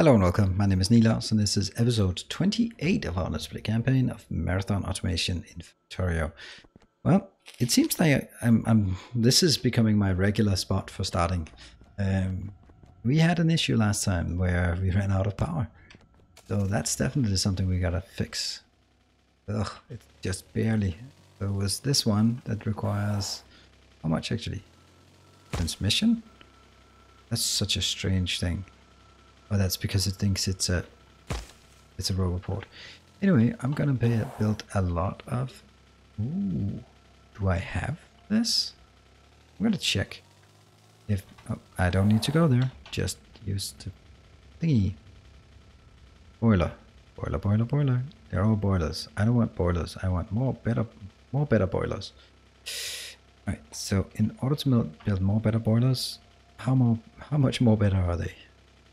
Hello and welcome, my name is Nilas and this is episode 28 of our Let's Play campaign of Marathon Automation in Factorio. Well, it seems like this is becoming my regular spot for starting. We had an issue last time where we ran out of power, so that's definitely something we gotta fix. Ugh, it's just barely. So it was this one that requires, how much actually? Transmission? That's such a strange thing. Oh, that's because it thinks it's a roboport. Anyway, I'm gonna build a lot of. Ooh, do I have this? I'm gonna check if I don't need to go there. Just use the thingy. Boiler. They're all boilers. I don't want boilers. I want more better boilers. All right. So in order to build more better boilers, how much more better are they?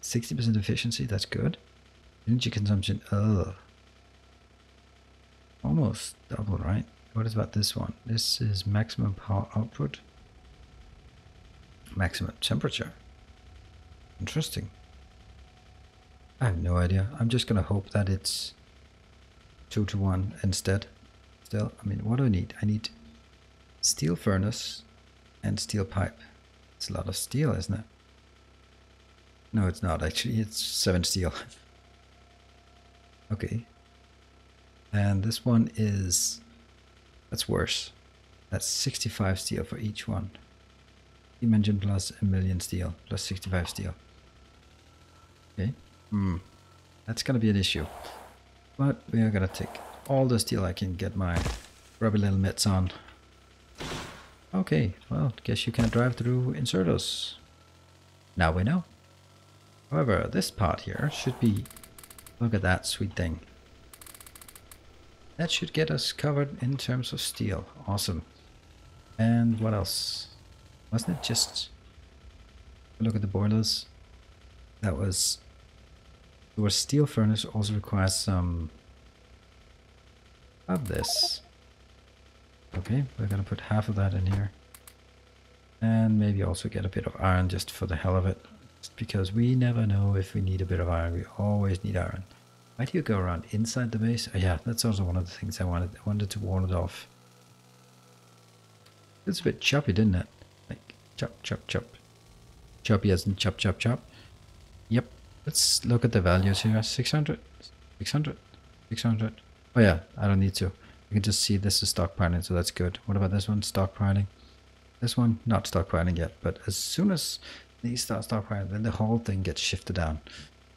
60% efficiency, that's good. Energy consumption, almost double, right? What is about this one? This is maximum power output. Maximum temperature. Interesting. I have no idea. I'm just gonna hope that it's 2 to 1 instead. Still, I mean, what do I need? I need steel furnace and steel pipe. It's a lot of steel, isn't it? No, it's not actually. It's 7 steel. Okay. And this one is... that's worse. That's 65 steel for each one. Steam engine plus a million steel plus 65 steel. Okay. That's gonna be an issue. But we are gonna take all the steel I can get my rubber little mitts on. Okay, well, guess you can't drive through inserters. Now we know. However, this part here should be, look at that sweet thing. That should get us covered in terms of steel. Awesome. And what else? Wasn't it just, look at the boilers. That was, your steel furnace also requires some of this. Okay, we're gonna put half of that in here. And maybe also get a bit of iron just for the hell of it. Because we never know if we need a bit of iron. We always need iron. Why do you go around inside the base? Oh yeah, that's also one of the things I wanted. I wanted to wall it off. It's a bit choppy, didn't it? Like chop, chop, chop. Choppy as in chop, chop, chop. Yep. Let's look at the values here. 600, 600, 600. Oh yeah, I don't need to. You can just see this is stockpiling, so that's good. What about this one? Stockpiling. This one, not stockpiling yet, but as soon as these start stockpiling, then the whole thing gets shifted down.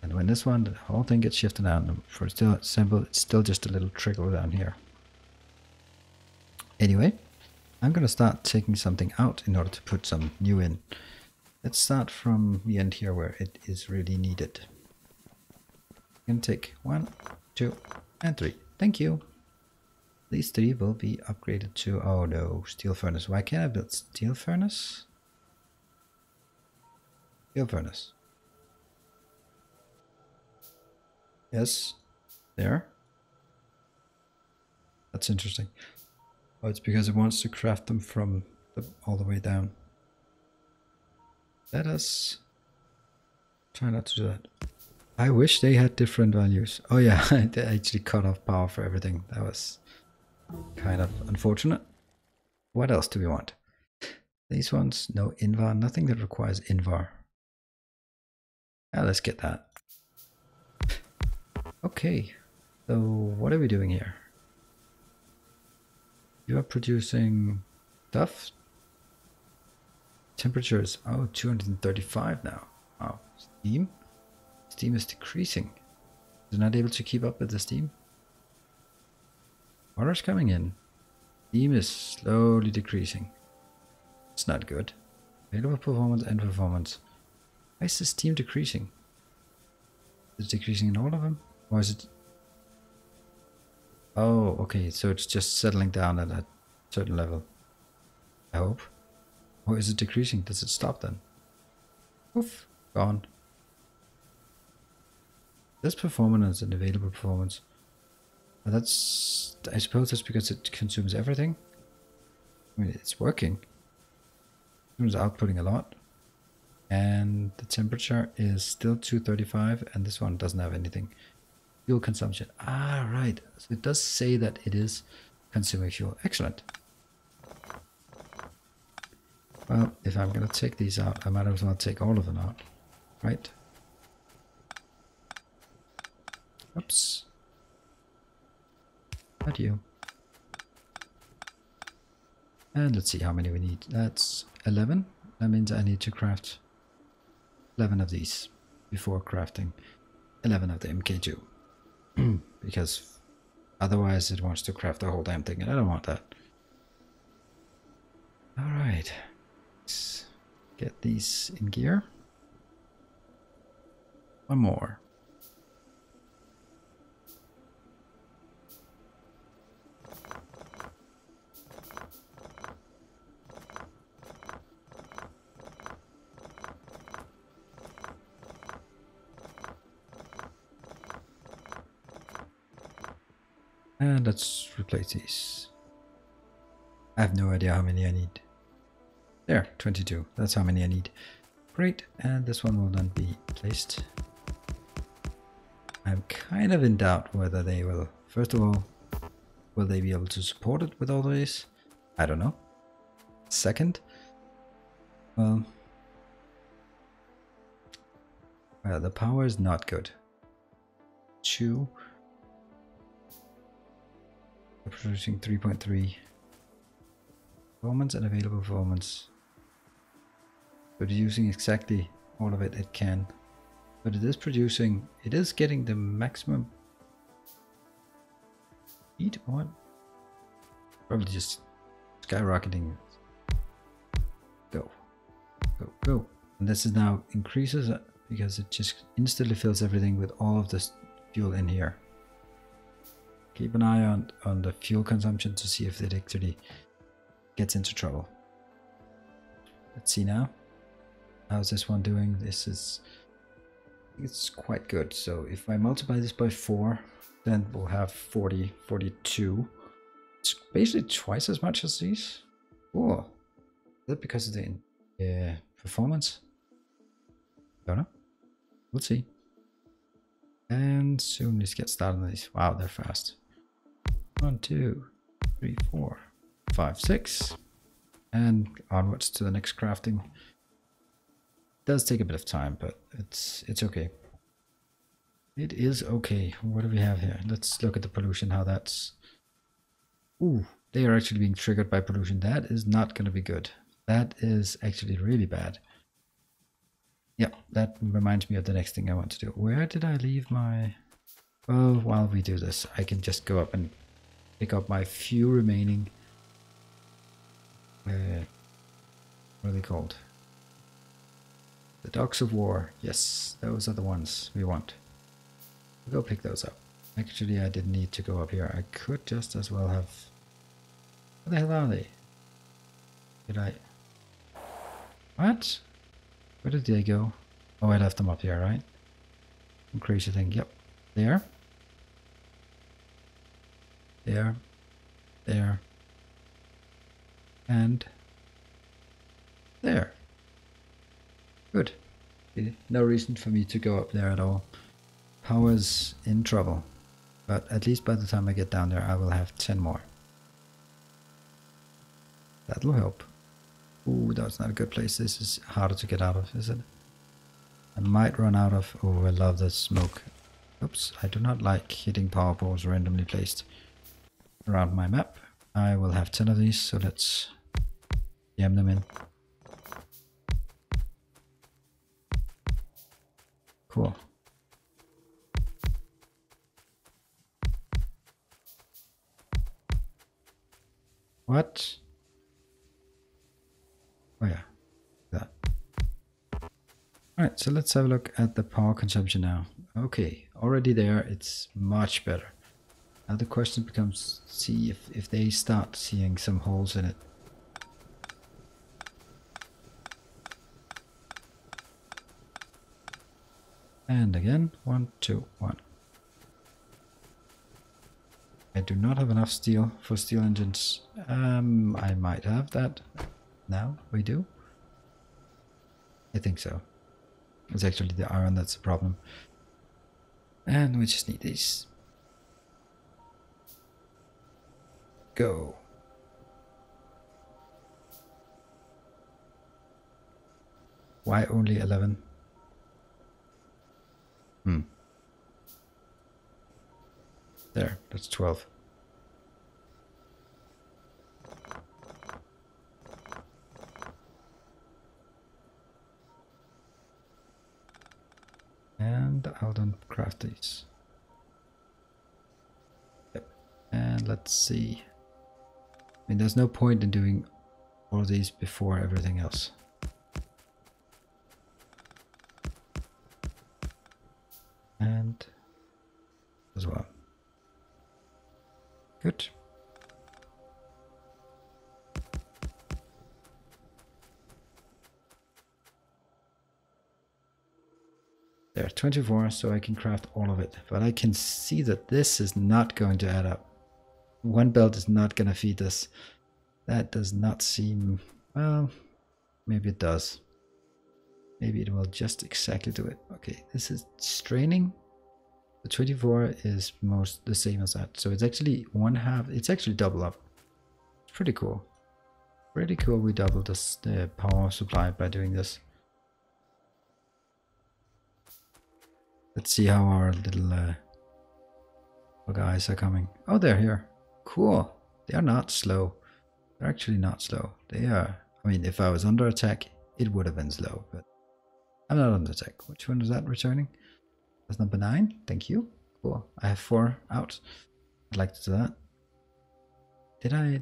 And when this one, the whole thing gets shifted down, for still simple, it's still just a little trickle down here. Anyway, I'm going to start taking something out in order to put some new in. Let's start from the end here where it is really needed. I'm going to take 1, 2, and 3. Thank you. These 3 will be upgraded to, oh no, steel furnace. Why can't I build steel furnace? Steel furnace. Yes, there. That's interesting. Oh, it's because it wants to craft them from all the way down. Let us try not to do that. I wish they had different values. Oh yeah, they actually cut off power for everything. That was kind of unfortunate. What else do we want? These ones, no invar, nothing that requires invar. Yeah, let's get that. Okay, so what are we doing here? You are producing stuff. Temperatures, oh, 235 now. Wow, steam? Steam is decreasing. Is it not able to keep up with the steam? Water's coming in. Steam is slowly decreasing. It's not good. Available performance and performance. Why is the steam decreasing? Is it decreasing in all of them? Or is it... oh, okay, so it's just settling down at a certain level. I hope. Or is it decreasing? Does it stop then? Oof, gone. This performance and available performance. That's... I suppose that's because it consumes everything. I mean, it's working. It's outputting a lot. And the temperature is still 235, and this one doesn't have anything. Fuel consumption. Ah, right. So it does say that it is consuming fuel. Excellent. Well, if I'm going to take these out, I might as well take all of them out. Right? Oops. Not you. And let's see how many we need. That's 11. That means I need to craft 11 of these before crafting 11 of the MK2. Because otherwise it wants to craft the whole damn thing, and I don't want that. Alright. Let's get these in gear. One more. And let's replace these. I have no idea how many I need. There, 22. That's how many I need. Great, and this one will then be placed. I'm kind of in doubt whether they will, first of all, will they be able to support it with all of these? I don't know. Second, well, the power is not good. 2. Producing 3.3 performance and available performance. But using exactly all of it, it can. But it is producing, it is getting the maximum speed. What? Probably just skyrocketing. Go, go, go. And this is now increases because it just instantly fills everything with all of this fuel in here. Keep an eye on the fuel consumption to see if it actually gets into trouble. Let's see now. How's this one doing? This is, it's quite good. So if I multiply this by 4, then we'll have 40, 42. It's basically twice as much as these. Oh, is that because of the performance? Don't know. We'll see. And soon let's get started on these. Wow, they're fast. 1, 2, 3, 4, 5, 6, and onwards to the next crafting. It does take a bit of time, but it's okay. It is okay. What do we have here? Let's look at the pollution, how that's... Ooh, they are actually being triggered by pollution. That is not going to be good. That is actually really bad. Yeah, that reminds me of the next thing I want to do. Where did I leave my... Well, while we do this, I can just go up and pick up my few remaining... what are they called? The Dogs of War. Yes, those are the ones we want. We'll go pick those up. Actually, I didn't need to go up here. I could just as well have... Where the hell are they? Did I... What? Where did they go? Oh, I left them up here, right? Some crazy thing. Yep. There. There. There. And there. Good. No reason for me to go up there at all. Power's in trouble. But at least by the time I get down there, I will have 10 more. That'll help. Ooh, that's not a good place. This is harder to get out of, is it? I might run out of... Oh, I love the smoke. Oops, I do not like hitting power poles randomly placed around my map. I will have 10 of these, so let's jam them in. Cool. What? Oh yeah, that. Alright, so let's have a look at the power consumption now. Okay, already there, it's much better. Now the question becomes, see if they start seeing some holes in it. And again, 1, 2, 1. I do not have enough steel for steel engines. I might have that. Now we do. I think so. It's actually the iron that's the problem. And we just need these. Go. Why only 11? There, that's 12. And I'll then craft these. Yep. And let's see. I mean, there's no point in doing all of these before everything else. And as well. Good. There, 24, so I can craft all of it. But I can see that this is not going to add up. One belt is not going to feed this. That does not seem... Well, maybe it does. Maybe it will just exactly do it. Okay, this is straining. The 24 is most the same as that. So it's actually 1/2. It's actually double up. It's pretty cool. Pretty cool we doubled this, the power supply by doing this. Let's see how our little guys are coming. Oh, they're here. Cool. They are not slow. They're actually not slow. They are... I mean, if I was under attack, it would have been slow, but I'm not under attack. Which one is that returning? That's number 9. Thank you. Cool. I have 4 out. I'd like to do that.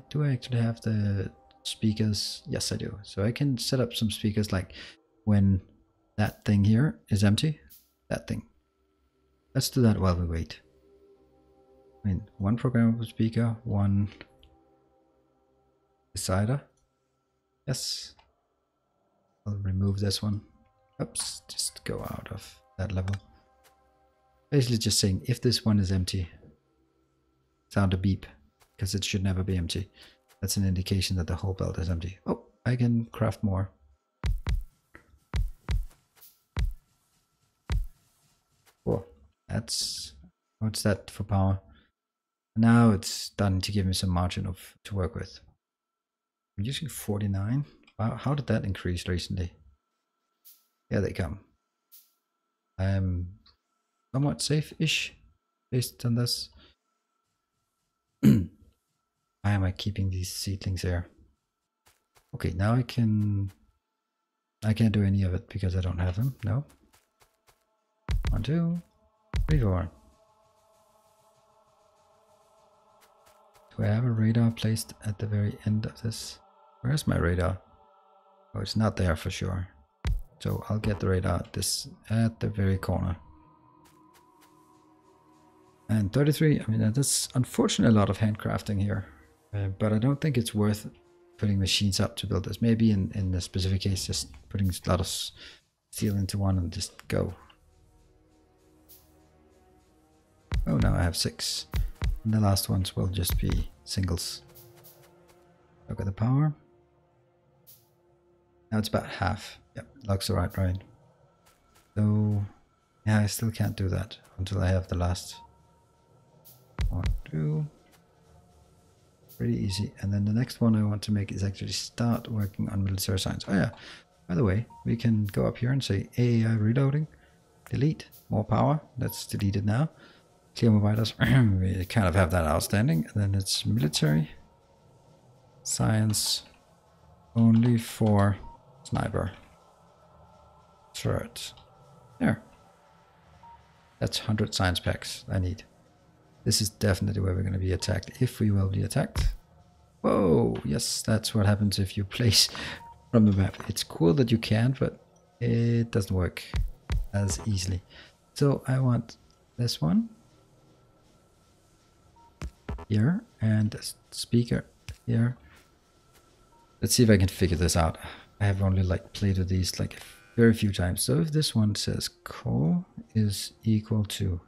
Do I actually have the speakers? Yes, I do. So I can set up some speakers like when that thing here is empty. That thing. Let's do that while we wait. I mean, 1 programmable speaker, 1 decider. Yes. I'll remove this one. Oops, just go out of that level. Basically just saying, if this one is empty, sound a beep, because it should never be empty. That's an indication that the whole belt is empty. Oh, I can craft more. Cool. That's... What's that for power? Now it's starting to give me some margin to work with. I'm using 49. Wow, how did that increase recently? Here they come. I'm somewhat safe-ish based on this. Why am I keeping these seedlings here? Okay, now I can't do any of it because I don't have them. No. 1, 2, 3, 4. Do I have a radar placed at the very end of this? Where's my radar? Oh, it's not there for sure. So I'll get the radar at the very corner. And 33, I mean, that's unfortunately a lot of handcrafting here. But I don't think it's worth putting machines up to build this. Maybe in the specific case, just putting a lot of steel into one and just go. Oh, now I have 6. And the last ones will just be singles. Look at the power. Now it's about half. Yep, looks alright, right? So, yeah, I still can't do that until I have the last 1, 2. Pretty easy. And then the next one I want to make is actually start working on military science. Oh yeah, by the way, we can go up here and say AI reloading, delete, more power. That's deleted now. Clear mobiles. We kind of have that outstanding. And then it's military science only for sniper turret. There. That's 100 science packs I need. This is definitely where we're going to be attacked, if we will be attacked. Whoa, yes, that's what happens if you place from the map. It's cool that you can, but it doesn't work as easily. So I want this one here and a speaker here. Let's see if I can figure this out. I have only like played with these like very few times. So if this one says coal is equal to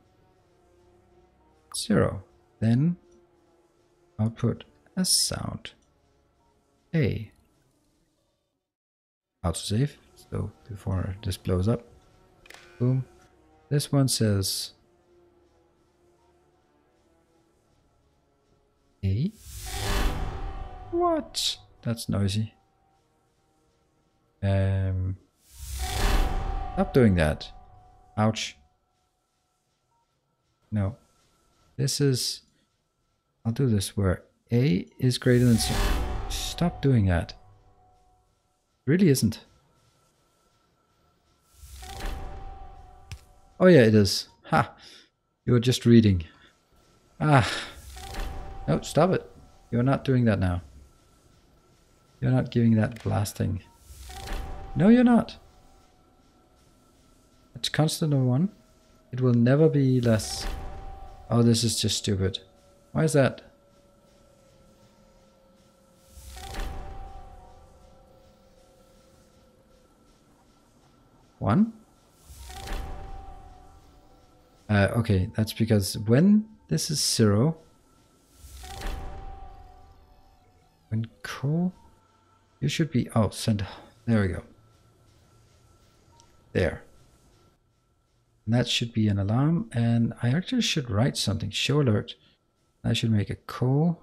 0, then output a sound A. Autosave. So before this blows up. Boom. This one says A. What? That's noisy. Stop doing that. Ouch. No. This is... I'll do this where A is greater than 0. Stop doing that. It really isn't. Oh yeah, it is. Ha! You were just reading. Ah. No, stop it. You're not doing that now. You're not giving that blasting. No, you're not. It's constant of 1. It will never be less. Oh, this is just stupid. Why is that? One? Okay, that's because when this is 0, when coal, you should be, oh, send, there we go. There. And that should be an alarm, and I actually should write something, show alert. I should make a coal.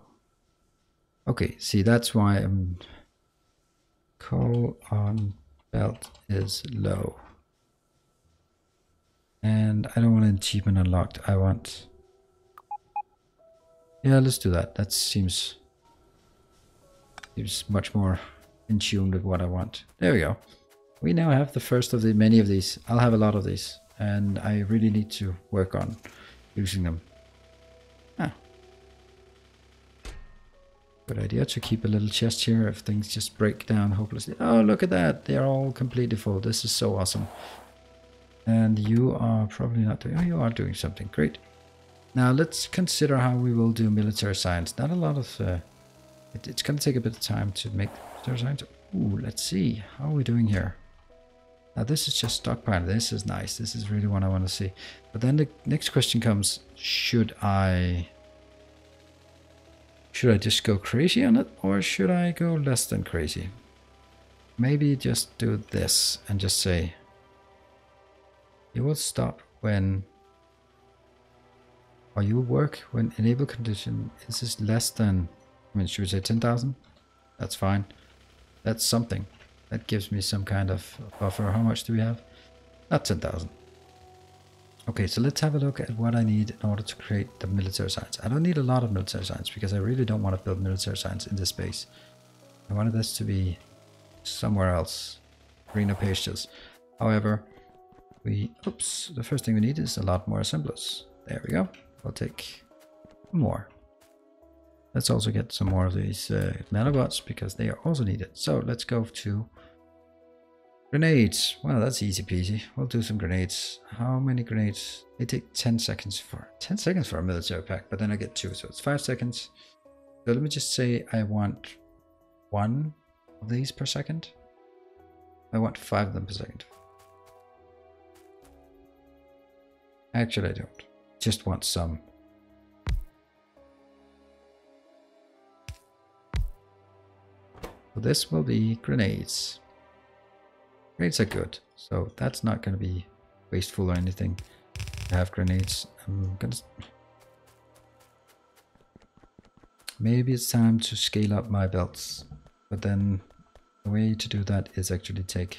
Okay, see, that's why coal on belt is low. And I don't want achievement unlocked. I want... Yeah, let's do that. That seems much more in tune with what I want. There we go. We now have the first of the many of these. I'll have a lot of these. And I really need to work on using them. Ah. Good idea to keep a little chest here if things just break down hopelessly. Oh, look at that. They're all completely full. This is so awesome. And you are probably not doing... Oh, you are doing something. Great. Now let's consider how we will do military science. Not a lot of... it's going to take a bit of time to make military science. Ooh, let's see. How are we doing here? Now this is just stockpile. This is nice. This is really what I want to see. But then the next question comes, should I just go crazy on it, or should I go less than crazy? Maybe just do this and just say, you will stop when, or you will work when enable condition is less than, I mean, should we say 10,000? That's fine. That's something. That gives me some kind of buffer. How much do we have? Not 10,000. Okay, so let's have a look at what I need in order to create the military science. I don't need a lot of military science because I really don't want to build military science in this space. I wanted this to be somewhere else. Greener pastures. However, the first thing we need is a lot more assemblers. There we go. We'll take more. Let's also get some more of these nanobots because they are also needed. So let's go to grenades. Well, that's easy peasy. We'll do some grenades. How many grenades? They take 10 seconds for a military pack, but then I get 2, so it's 5 seconds. So let me just say I want 1 of these per second. I want 5 of them per second. Actually, I don't. Just want some. So this will be grenades. Grenades are good, so that's not going to be wasteful or anything to have grenades. I'm gonna... Maybe it's time to scale up my belts, but then the way to do that is actually take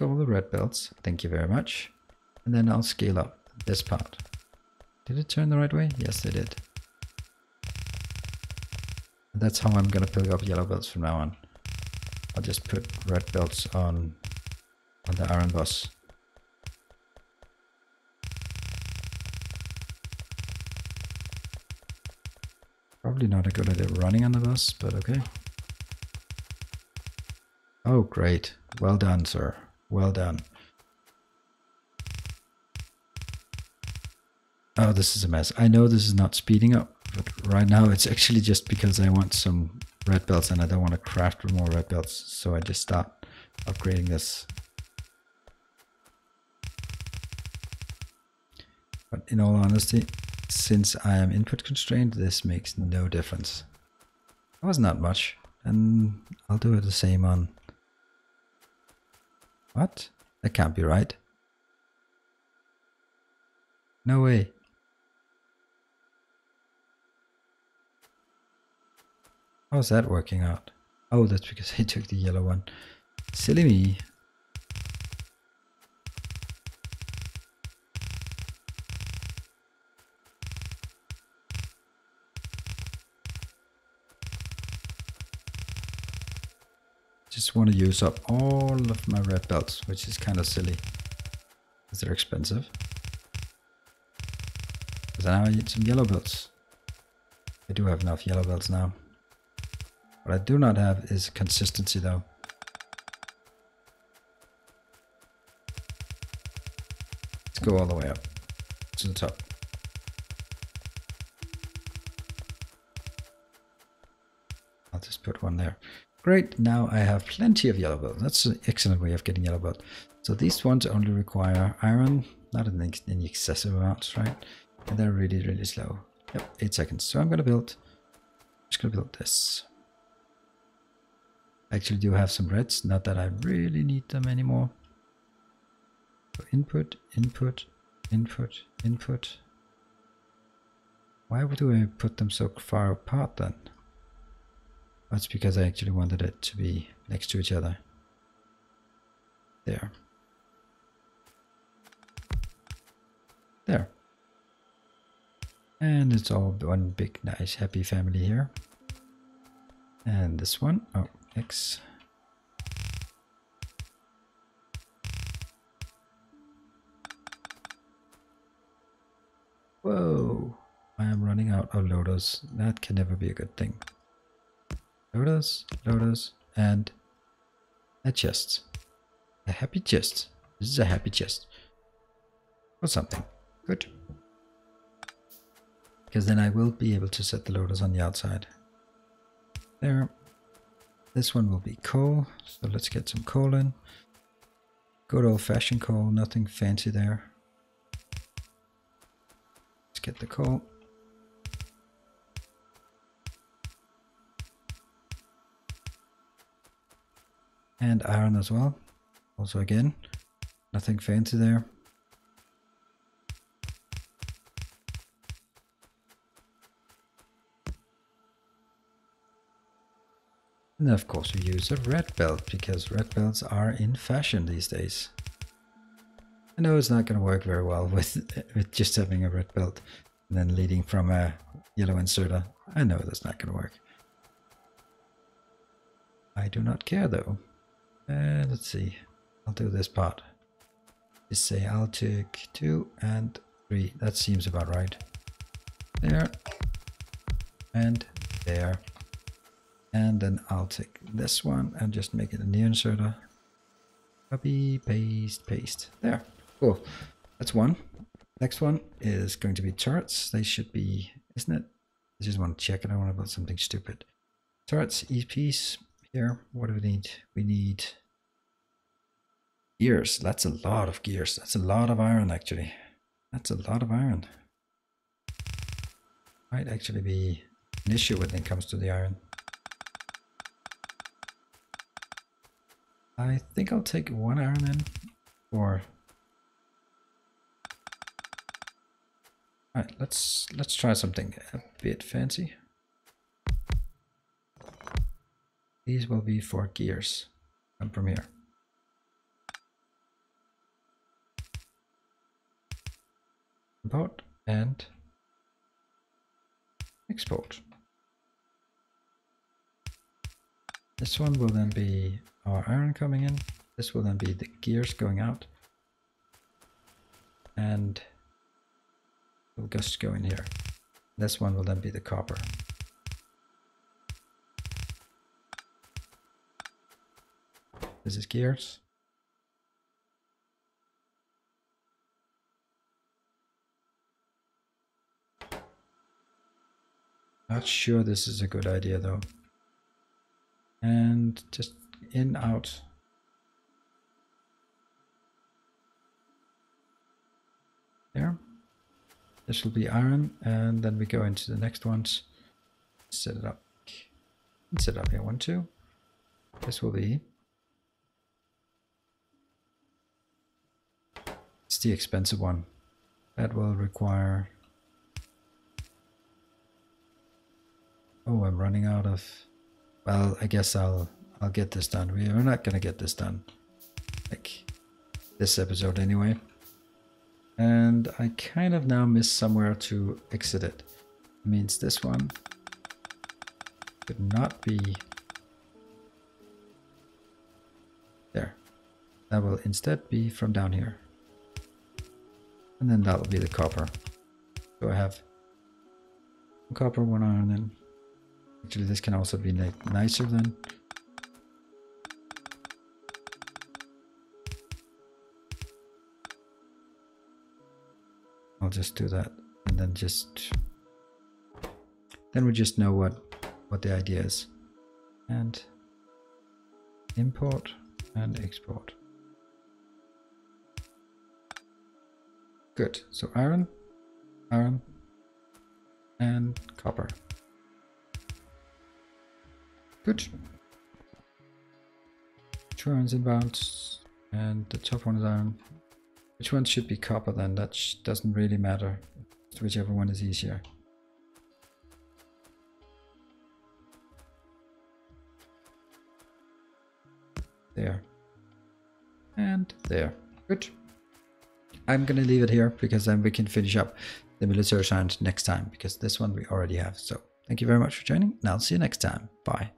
all the red belts. Thank you very much. And then I'll scale up this part. Did it turn the right way? Yes, it did. And that's how I'm going to pick up yellow belts from now on. I'll just put red belts on the iron bus. Probably not a good idea running on the bus, but okay. Oh, great. Well done, sir. Well done. Oh, this is a mess. I know this is not speeding up, but right now it's actually just because I want some red belts and I don't want to craft more red belts, so I just start upgrading this. But in all honesty, since I am input constrained, this makes no difference. That was not much, and I'll do it the same on What? That can't be right. No way. How's that working out? Oh, that's because I took the yellow one. Silly me. Just want to use up all of my red belts, which is kind of silly. Because they're expensive. Because now I need some yellow belts. I do have enough yellow belts now. What I do not have is consistency though. Let's go all the way up to the top. I'll just put one there. Great, now I have plenty of yellow belts. That's an excellent way of getting yellow belt. So these ones only require iron, not in any excessive amounts, right? And they're really, really slow. Yep, 8 seconds. So I'm just gonna build this. I actually do have some reds, not that I really need them anymore. So input, input, input, input. Why do I put them so far apart then? That's because I actually wanted it to be next to each other. There. There. And it's all one big, nice, happy family here. And this one, oh, X. Whoa, I am running out of loaders. That can never be a good thing. Loaders, loaders, and a chest. A happy chest. This is a happy chest. Or something. Good. Because then I will be able to set the loaders on the outside. There. This one will be coal. So let's get some coal in. Good old fashioned coal. Nothing fancy there. Let's get the coal. And iron as well. Also again, nothing fancy there. And of course we use a red belt because red belts are in fashion these days. I know it's not going to work very well with just having a red belt and then leading from a yellow inserter. I know that's not going to work. I do not care though. Let's see. I'll do this part. Just say I'll take 2 and 3. That seems about right. There. And there. And then I'll take this one and just make it a new inserter. Copy, paste, paste. There. Cool. That's one. Next one is going to be turrets. They should be, isn't it? I just want to check it. I want to build something stupid. Turrets, EPs. Here, what do we need? We need gears. That's a lot of gears. That's a lot of iron, actually. That's a lot of iron. Might actually be an issue when it comes to the iron. I think I'll take 1 iron in, or alright, let's try something a bit fancy. These will be for gears. Come from here. Import and export. This one will then be our iron coming in. This will then be the gears going out. And we'll just go in here. This one will then be the copper. This is gears. Not sure this is a good idea though. And just in, out. There. This will be iron, and then we go into the next ones. Set it up. Set it up here, 1, 2. This will be It's the expensive one. That will require... Oh, I'm running out of... Well, I guess I'll get this done. We're not gonna get this done. Like this episode anyway. And I kind of now miss somewhere to exit it. It means this one could not be there. That will instead be from down here. And then that will be the copper. So I have one copper, one iron, and actually this can also be nicer than. I'll just do that, and then we just know what the idea is. And import and export. Good. So iron, and copper. Good. 2 irons inbound, and the top one is iron. Which one should be copper then? That doesn't really matter. Whichever one is easier. There. And there. Good. I'm gonna leave it here because then we can finish up the military science next time, because this one we already have. So thank you very much for joining, and I'll see you next time. Bye.